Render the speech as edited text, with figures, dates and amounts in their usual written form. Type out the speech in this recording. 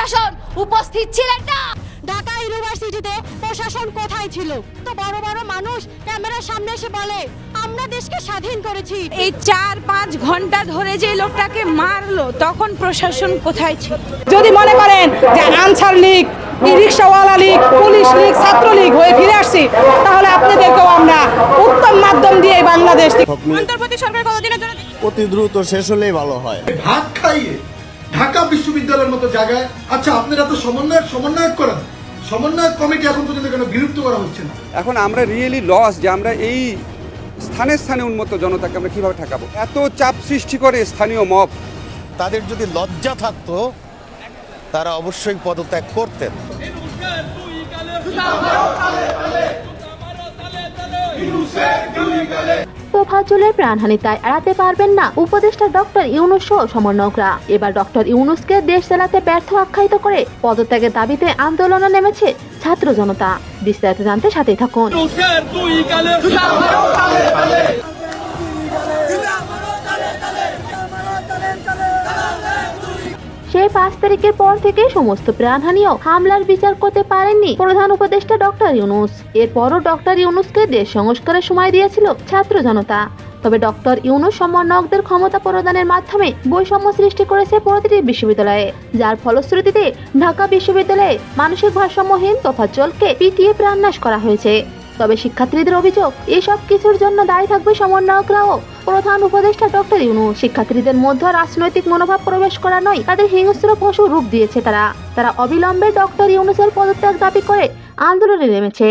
প্রশাসন উপস্থিত ছিলেন না। ঢাকা ইউনিভার্সিটিতে প্রশাসন কোথায় ছিল? তো বড় বড় মানুষ ক্যামেরার সামনে এসে বলে আমরা দেশকে স্বাধীন করেছি। এই 4-5 ঘন্টা ধরে যে লোকটাকে মারলো তখন প্রশাসন কোথায় ছিল? যদি মনে করেন যে আনসার লীগ, রিক্সাওয়ালা লীগ, পুলিশ লীগ, ছাত্রলীগ হয়ে ফিরে আসছি, তাহলে আপনাদেরকেও আমরা উত্তম মাধ্যম দিয়ে বাংলাদেশ অন্তর্বর্তী সরকার কতদিনের জন্য অতি দ্রুত শেষ হলেই ভালো হয়। ভাত খাইয়ে ঢাকা বিশ্ববিদ্যালয়ের মতো জায়গায়, আচ্ছা আপনারা তো সমন্বয়ক করেন, সমন্বয়ক কমিটি এখন পর্যন্ত কেন বিলুপ্ত করা হচ্ছে না? এখন আমরা রিয়েলি লস যে আমরা এই স্থানে স্থানে উন্মত্ত জনতাকে আমরা কিভাবে ঠেকাবো। এত চাপ সৃষ্টি করে স্থানীয় মব। তাদের যদি লজ্জা থাকতো তারা অবশ্যই পদত্যাগ করতেন। তোফাজ্জলের প্রাণহানি তাই এড়াতে পারবেন না উপদেষ্টা ডক্টর ইউনূস সহ সমন্বয়করা। এবার ডক্টর ইউনূসকে দেশ চালাতে ব্যর্থ আখ্যায়িত করে পদত্যাগের দাবিতে আন্দোলনে নেমেছে ছাত্র জনতা। বিস্তারিত জানতে সাথেই থাকুন। সেই 5 তারিখের পর থেকে সমস্ত প্রাণহানি ও হামলার বিচার করতে পারেননি প্রধান উপদেষ্টা ডক্টর ইউনূস। এরপরও ডক্টর ইউনূসকে দেশ সংস্কারের সময় দিয়েছিল ছাত্র জনতা। তবে ডক্টর ইউনূস সমন্বয়কদের ক্ষমতা প্রদানের মাধ্যমে বৈষম্য সৃষ্টি করেছে প্রতিটি বিশ্ববিদ্যালয়ে, যার ফলশ্রুতিতে ঢাকা বিশ্ববিদ্যালয়ে মানসিক ভারসাম্যহীন তোফাজ্জলকে পিটিয়ে প্রাণনাশ করা হয়েছে। তবে শিক্ষার্থীদের অভিযোগ এসব কিছুর জন্য দায়ী থাকবে সমন্বয়করাও প্রধান উপদেষ্টা ডক্টর ইউনূস। শিক্ষার্থীদের মধ্যে রাজনৈতিক মনোভাব প্রবেশ করা নয়, তাদের হিংস্র পশু রূপ দিয়েছে তারা অবিলম্বে ডক্টর ইউনূসের পদত্যাগ দাবি করে আন্দোলনে নেমেছে।